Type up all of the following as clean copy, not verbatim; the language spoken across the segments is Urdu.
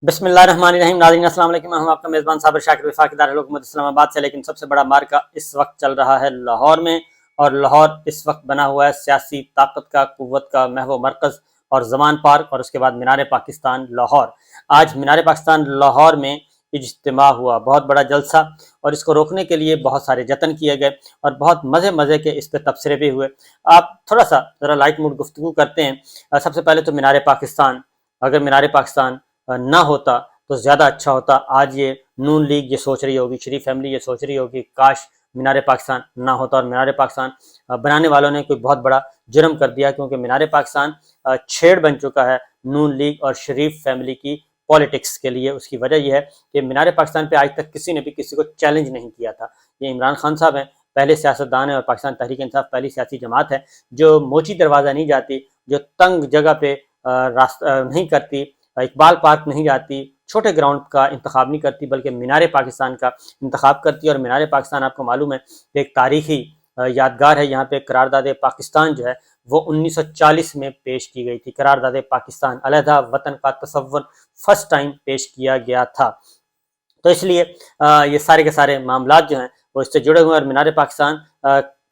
بسم اللہ الرحمن الرحیم۔ ناظرین السلام علیکم، ہم آپ کا میزبان صابر شاکر وفاقی دارالحکومت اسلام آباد سے۔ لیکن سب سے بڑا مارکا اس وقت چل رہا ہے لاہور میں، اور لاہور اس وقت بنا ہوا ہے سیاسی طاقت کا، قوت کا محو مرکز، اور زمان پارک اور اس کے بعد مینار پاکستان لاہور۔ آج مینار پاکستان لاہور میں اجتماع ہوا، بہت بڑا جلسہ، اور اس کو روکنے کے لیے بہت سارے جتن کیے گئے اور بہت مزے کے اس پہ تبصرے بھی ہوئے۔ آپ تھوڑا سا ذرا لائٹ موڈ گفتگو کرتے ہیں۔ سب سے پہلے تو مینار پاکستان، اگر مینار پاکستان نہ ہوتا تو زیادہ اچھا ہوتا۔ آج یہ نون لیگ یہ سوچ رہی ہوگی، شریف فیملی یہ سوچ رہی ہوگی کاش مینار پاکستان نہ ہوتا، اور مینار پاکستان بنانے والوں نے کوئی بہت بڑا جرم کر دیا، کیونکہ مینار پاکستان چھیڑ بن چکا ہے نون لیگ اور شریف فیملی کی پالیٹکس کے لیے۔ اس کی وجہ یہ ہے کہ مینار پاکستان پہ آج تک کسی نے بھی کسی کو چیلنج نہیں کیا تھا۔ یہ عمران خان صاحب ہیں، پہلے سیاستدان ہیں، اور پاکستان تحریک انصاف پہلی سیاسی جماعت ہے جو موچی دروازہ نہیں جاتی، جو تنگ جگہ پہ راستہ نہیں کرتی، اقبال پارک نہیں جاتی، چھوٹے گراؤنڈ کا انتخاب نہیں کرتی، بلکہ مینار پاکستان کا انتخاب کرتی ہے۔ اور مینار پاکستان آپ کو معلوم ہے ایک تاریخی یادگار ہے۔ یہاں پہ قرارداد پاکستان جو ہے وہ 1940 میں پیش کی گئی تھی۔ قرارداد پاکستان، علیحدہ وطن کا تصور فرسٹ ٹائم پیش کیا گیا تھا۔ تو اس لیے یہ سارے کے سارے معاملات جو ہیں وہ اس سے جڑے ہوئے ہیں، اور مینار پاکستان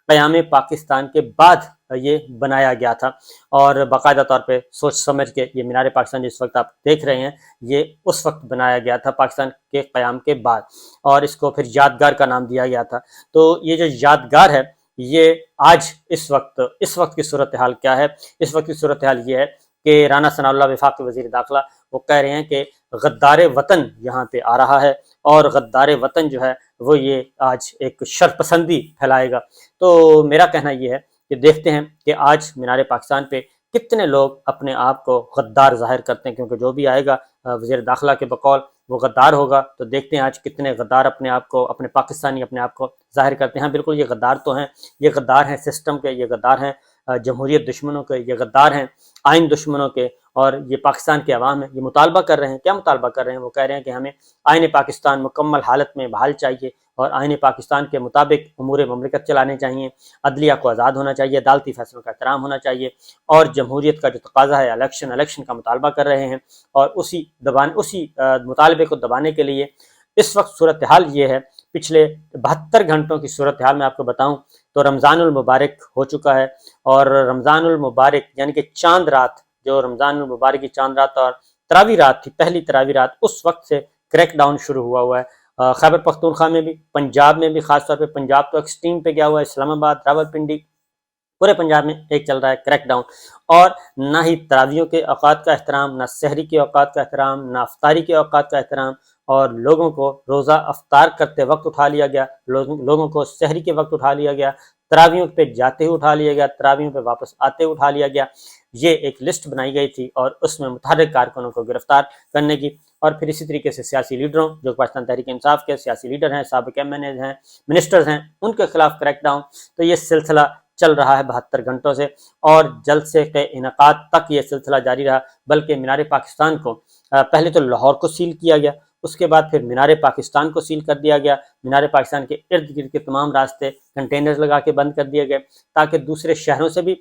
قیام پاکستان کے بعد یہ بنایا گیا تھا، اور باقاعدہ طور پہ سوچ سمجھ کے یہ مینار پاکستان جس وقت آپ دیکھ رہے ہیں یہ اس وقت بنایا گیا تھا پاکستان کے قیام کے بعد، اور اس کو پھر یادگار کا نام دیا گیا تھا۔ تو یہ جو یادگار ہے یہ آج اس وقت کی صورتحال کیا ہے؟ اس وقت کی صورتحال یہ ہے کہ رانا ثناء اللہ وفاقی وزیر داخلہ وہ کہہ رہے ہیں کہ غدار وطن یہاں پہ آ رہا ہے، اور غدار وطن جو ہے وہ یہ آج ایک شرپسندی پھیلائے گا۔ تو میرا کہنا یہ ہے کہ دیکھتے ہیں کہ آج مینار پاکستان پہ کتنے لوگ اپنے آپ کو غدار ظاہر کرتے ہیں، کیونکہ جو بھی آئے گا وزیر داخلہ کے بقول وہ غدار ہوگا۔ تو دیکھتے ہیں آج کتنے غدار اپنے آپ کو، اپنے پاکستانی اپنے آپ کو ظاہر کرتے ہیں۔ بالکل یہ غدار تو ہیں، یہ غدار ہیں سسٹم کے، یہ غدار ہیں جمہوریت دشمنوں کے، یہ غدار ہیں آئین دشمنوں کے، اور یہ پاکستان کے عوام ہیں۔ یہ مطالبہ کر رہے ہیں، کیا مطالبہ کر رہے ہیں؟ وہ کہہ رہے ہیں کہ ہمیں آئین پاکستان مکمل حالت میں بحال چاہیے، اور آئین پاکستان کے مطابق امور مملکت چلانے چاہیے، عدلیہ کو آزاد ہونا چاہیے، عدالتی فیصلوں کا احترام ہونا چاہیے، اور جمہوریت کا جو تقاضا ہے الیکشن کا مطالبہ کر رہے ہیں۔ اور اسی مطالبے کو دبانے کے لیے اس وقت صورتحال یہ ہے، پچھلے 72 گھنٹوں کی صورتحال میں آپ کو بتاؤں تو رمضان المبارک ہو چکا ہے، اور رمضان المبارک یعنی کہ چاند رات، جو رمضان المبارک کی چاند رات اور تراویح رات تھی، پہلی تراویح رات، اس وقت سے کریک ڈاؤن شروع ہوا ہے۔ خیبر پختونخوا میں بھی، پنجاب میں بھی، خاص طور پہ پنجاب تو ایکسٹریم پہ گیا ہوا ہے، اسلام آباد، راولپنڈی، پورے پنجاب میں ایک چل رہا ہے کریک ڈاؤن۔ اور نہ ہی تراویحوں کے اوقات کا احترام، نہ سحری کے اوقات کا احترام، نہ افطاری کے اوقات کا احترام، اور لوگوں کو روزہ افطار کرتے وقت اٹھا لیا گیا، لوگوں کو سحری کے وقت اٹھا لیا گیا، تراویحوں پہ جاتے ہوئے اٹھا لیا گیا، تراویحوں پہ واپس آتے ہوئے اٹھا لیا گیا۔ یہ ایک لسٹ بنائی گئی تھی، اور اس میں متحرک کارکنوں کو گرفتار کرنے کی، اور پھر اسی طریقے سے سیاسی لیڈروں جو پاکستان تحریک انصاف کے سیاسی لیڈر ہیں، سابق ایم این اے ہیں، منسٹرز ہیں، ان کے خلاف کریک ڈاؤن۔ تو یہ سلسلہ چل رہا ہے 72 گھنٹوں سے، اور جلسے کے انعقاد تک یہ سلسلہ جاری رہا۔ بلکہ مینار پاکستان کو پہلے تو لاہور کو سیل کیا گیا، اس کے بعد پھر مینار پاکستان کو سیل کر دیا گیا، مینار پاکستان کے ارد گرد کے تمام راستے کنٹینرز لگا کے بند کر دیے گئے، تاکہ دوسرے شہروں سے بھی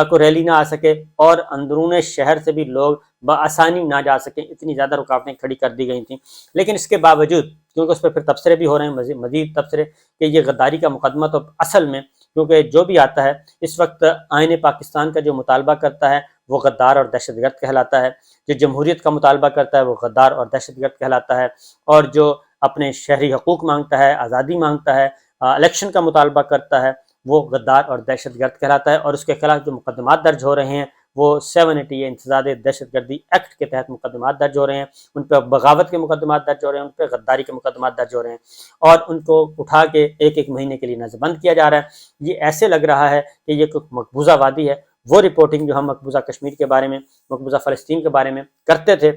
کو ریلی نہ آ سکے، اور اندرون شہر سے بھی لوگ بآسانی نہ جا سکیں، اتنی زیادہ رکاوٹیں کھڑی کر دی گئی تھیں۔ لیکن اس کے باوجود، کیونکہ اس پہ پھر تبصرے بھی ہو رہے ہیں، مزید تبصرے کہ یہ غداری کا مقدمہ تو اصل میں، کیونکہ جو بھی آتا ہے اس وقت آئین پاکستان کا جو مطالبہ کرتا ہے وہ غدار اور دہشت گرد کہلاتا ہے، جو جمہوریت کا مطالبہ کرتا ہے وہ غدار اور دہشت گرد کہلاتا ہے، اور جو اپنے شہری حقوق مانگتا ہے، آزادی مانگتا ہے، الیکشن کا مطالبہ کرتا ہے، وہ غدار اور دہشت گرد کہلاتا ہے۔ اور اس کے خلاف جو مقدمات درج ہو رہے ہیں وہ 780 انسداد دہشت گردی ایکٹ کے تحت مقدمات درج ہو رہے ہیں، ان پہ بغاوت کے مقدمات درج ہو رہے ہیں، ان پہ غداری کے مقدمات درج ہو رہے ہیں، اور ان کو اٹھا کے ایک مہینے کے لیے نظر بند کیا جا رہا ہے۔ یہ ایسے لگ رہا ہے کہ یہ کوئی مقبوضہ وادی ہے۔ وہ رپورٹنگ جو ہم مقبوضہ کشمیر کے بارے میں، مقبوضہ فلسطین کے بارے میں کرتے تھے،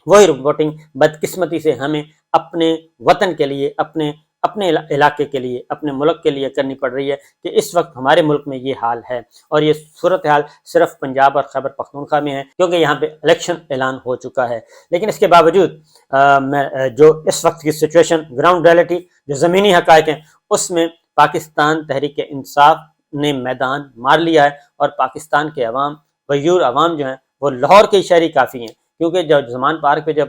وہی رپورٹنگ بدقسمتی سے ہمیں اپنے وطن کے لیے، اپنے علاقے کے لیے، اپنے ملک کے لیے کرنی پڑ رہی ہے، کہ اس وقت ہمارے ملک میں یہ حال ہے، اور یہ صورتحال صرف پنجاب اور خیبر پختونخوا میں ہے، کیونکہ یہاں پہ الیکشن اعلان ہو چکا ہے۔ لیکن اس کے باوجود جو اس وقت کی سچویشن، گراؤنڈ ریئلٹی، جو زمینی حقائق ہیں، اس میں پاکستان تحریک انصاف نے میدان مار لیا ہے، اور پاکستان کے عوام، غیور عوام جو ہیں وہ لاہور کے شہری کافی ہیں، کیونکہ جب زمان پارک پہ جب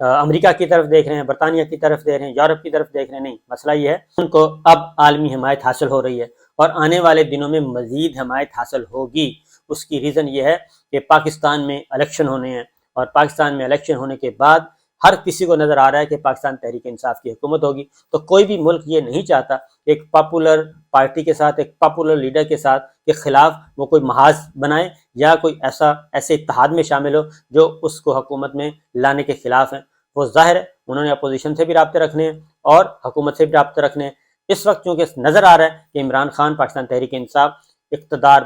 امریکہ کی طرف دیکھ رہے ہیں، برطانیہ کی طرف دیکھ رہے ہیں، یورپ کی طرف دیکھ رہے ہیں، نہیں، مسئلہ یہ ہے ان کو اب عالمی حمایت حاصل ہو رہی ہے اور آنے والے دنوں میں مزید حمایت حاصل ہوگی۔ اس کی ریزن یہ ہے کہ پاکستان میں الیکشن ہونے ہیں، اور پاکستان میں الیکشن ہونے کے بعد ہر کسی کو نظر آ رہا ہے کہ پاکستان تحریک انصاف کی حکومت ہوگی، تو کوئی بھی ملک یہ نہیں چاہتا کہ ایک پاپولر پارٹی کے ساتھ، ایک پاپولر لیڈر کے ساتھ کے خلاف وہ کوئی محاذ بنائے یا کوئی ایسے اتحاد میں شامل ہو جو اس کو حکومت میں لانے کے خلاف ہیں۔ وہ ظاہر ہے انہوں نے اپوزیشن سے بھی رابطے رکھنے ہیں اور حکومت سے بھی رابطے رکھنے ہیں۔ اس وقت چونکہ نظر آ رہا ہے کہ عمران خان پاکستان تحریک انصاف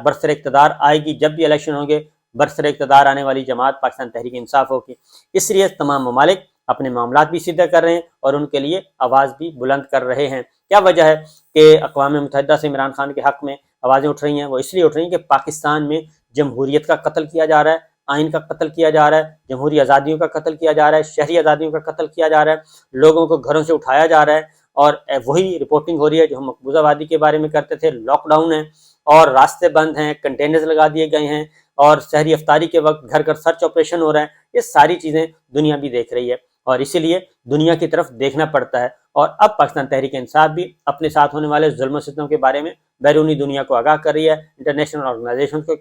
برسر اقتدار آئے گی، جب بھی الیکشن ہوں گے برسر اقتدار آنے والی جماعت پاکستان تحریک انصاف ہوگی، اس لیے تمام ممالک اپنے معاملات بھی سیدھے کر رہے ہیں اور ان کے لیے آواز بھی بلند کر رہے ہیں۔ کیا وجہ ہے کہ اقوام متحدہ سے عمران خان کے حق میں آوازیں اٹھ رہی ہیں؟ وہ اس لیے اٹھ رہی ہیں کہ پاکستان میں جمہوریت کا قتل کیا جا رہا ہے، آئین کا قتل کیا جا رہا ہے، جمہوری آزادیوں کا قتل کیا جا رہا ہے، شہری آزادیوں کا قتل کیا جا رہا ہے، لوگوں کو گھروں سے اٹھایا جا رہا ہے، اور وہی رپورٹنگ ہو رہی ہے جو ہم مقبوضہ وادی کے بارے میں کرتے تھے۔ لاک ڈاؤن ہے اور راستے بند ہیں، کنٹینرز لگا دیے گئے ہیں، اور سحری افطاری کے وقت گھر گھر سرچ آپریشن ہو رہا ہے۔ یہ ساری چیزیں دنیا بھی دیکھ رہی ہے اور اسی لیے دنیا کی طرف دیکھنا پڑتا ہے، اور اب پاکستان تحریک انصاف بھی اپنے ساتھ ہونے والے ظلم و ستم کے بارے میں بیرونی دنیا کو آگاہ کر رہی ہے، انٹرنیشنل آرگنائزیشن کو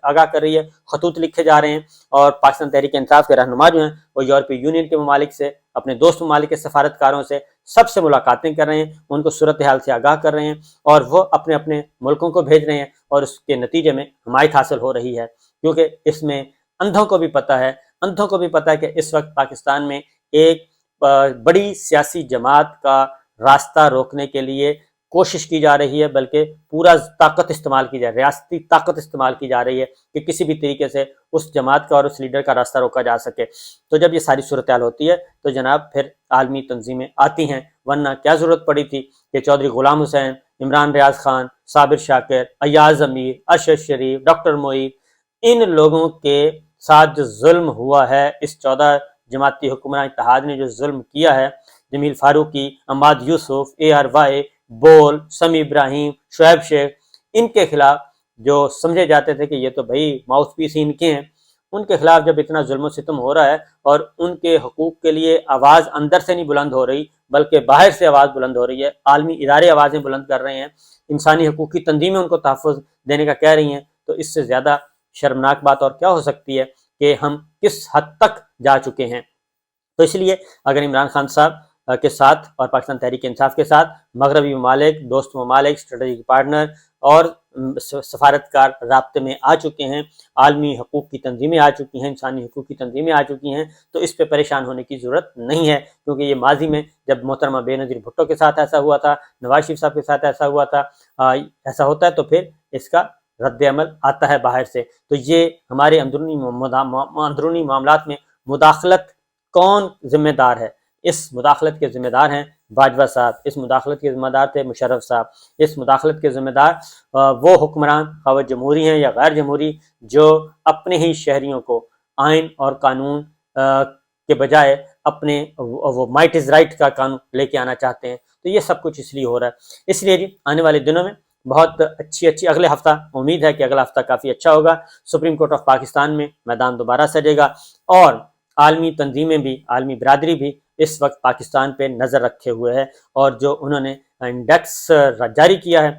آگاہ کر رہی ہے، خطوط لکھے جا رہے ہیں، اور پاکستان تحریک انصاف کے رہنما جو ہیں وہ یورپی یونین کے ممالک سے، اپنے دوست ممالک کے سفارتکاروں سے سب سے ملاقاتیں کر رہے ہیں، ان کو صورتحال سے آگاہ کر رہے ہیں، اور وہ اپنے اپنے ملکوں کو بھیج رہے ہیں، اور اس کے نتیجے میں حمایت حاصل ہو رہی ہے، کیونکہ اس میں اندھوں کو بھی پتہ ہے کہ اس وقت پاکستان میں ایک بڑی سیاسی جماعت کا راستہ روکنے کے لیے کوشش کی جا رہی ہے، بلکہ پورا طاقت استعمال کی جا رہی ہے، ریاستی طاقت استعمال کی جا رہی ہے کہ کسی بھی طریقے سے اس جماعت کا اور اس لیڈر کا راستہ روکا جا سکے۔ تو جب یہ ساری صورتحال ہوتی ہے تو جناب پھر عالمی تنظیمیں آتی ہیں، ورنہ کیا ضرورت پڑی تھی کہ چودھری غلام حسین، عمران ریاض خان، صابر شاکر، ایاز امیر، ارشد شریف، ڈاکٹر معید، ان لوگوں کے ساتھ جو ظلم ہوا ہے، اس 14 جماعتی حکمران اتحاد نے جو ظلم کیا ہے، جمیل فاروقی، عماد یوسف، ARY، بول، سمیع ابراہیم، شعیب شیخ، ان کے خلاف جو سمجھے جاتے تھے کہ یہ تو بھائی ماؤتھ پیس ان کے ہیں، ان کے خلاف جب اتنا ظلم و ستم ہو رہا ہے اور ان کے حقوق کے لیے آواز اندر سے نہیں بلند ہو رہی بلکہ باہر سے آواز بلند ہو رہی ہے، عالمی ادارے آوازیں بلند کر رہے ہیں، انسانی حقوق کی تنظیمیں ان کو تحفظ دینے کا کہہ رہی ہیں، تو اس سے زیادہ شرمناک بات اور کیا ہو سکتی ہے کہ ہم کس حد تک جا چکے ہیں۔ تو اس لیے اگر عمران خان صاحب کے ساتھ اور پاکستان تحریک انصاف کے ساتھ مغربی ممالک، دوست ممالک، اسٹریٹجک پارٹنر اور سفارتکار رابطے میں آ چکے ہیں، عالمی حقوق کی تنظیمیں آ چکی ہیں، انسانی حقوق کی تنظیمیں آ چکی ہیں، تو اس پہ پریشان ہونے کی ضرورت نہیں ہے، کیونکہ یہ ماضی میں جب محترمہ بے نظیر بھٹو کے ساتھ ایسا ہوا تھا، نواز شریف صاحب کے ساتھ ایسا ہوا تھا، ایسا ہوتا ہے تو پھر اس کا رد عمل آتا ہے باہر سے۔ تو یہ ہمارے اندرونی معاملات میں مداخلت کون ذمہ دار ہے؟ اس مداخلت کے ذمہ دار ہیں باجوہ صاحب، اس مداخلت کے ذمہ دار تھے مشرف صاحب، اس مداخلت کے ذمہ دار وہ حکمران خواہ جمہوری ہیں یا غیر جمہوری جو اپنے ہی شہریوں کو آئین اور قانون کے بجائے اپنے وہ مائٹ از رائٹ کا قانون لے کے آنا چاہتے ہیں۔ تو یہ سب کچھ اس لیے ہو رہا ہے۔ اس لیے جی آنے والے دنوں میں بہت اچھی اگلے ہفتہ امید ہے کہ اگلا ہفتہ کافی اچھا ہوگا، سپریم کورٹ آف پاکستان میں میدان دوبارہ سجے گا، اور عالمی تنظیمیں بھی، عالمی برادری بھی اس وقت پاکستان پہ نظر رکھے ہوئے ہے، اور جو انہوں نے انڈیکس جاری کیا ہے،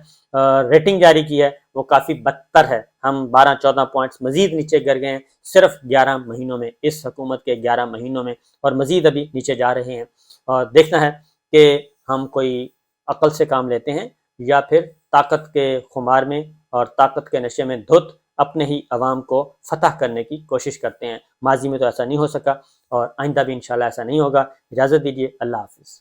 ریٹنگ جاری کی ہے، وہ کافی بدتر ہے۔ ہم 12-14 پوائنٹس مزید نیچے گر گئے ہیں صرف 11 مہینوں میں، اس حکومت کے 11 مہینوں میں، اور مزید ابھی نیچے جا رہے ہیں، اور دیکھنا ہے کہ ہم کوئی عقل سے کام لیتے ہیں یا پھر طاقت کے خمار میں اور طاقت کے نشے میں دھت اپنے ہی عوام کو فتح کرنے کی کوشش کرتے ہیں۔ ماضی میں تو ایسا نہیں ہو سکا اور آئندہ بھی انشاءاللہ ایسا نہیں ہوگا۔ اجازت دیجیے، اللہ حافظ۔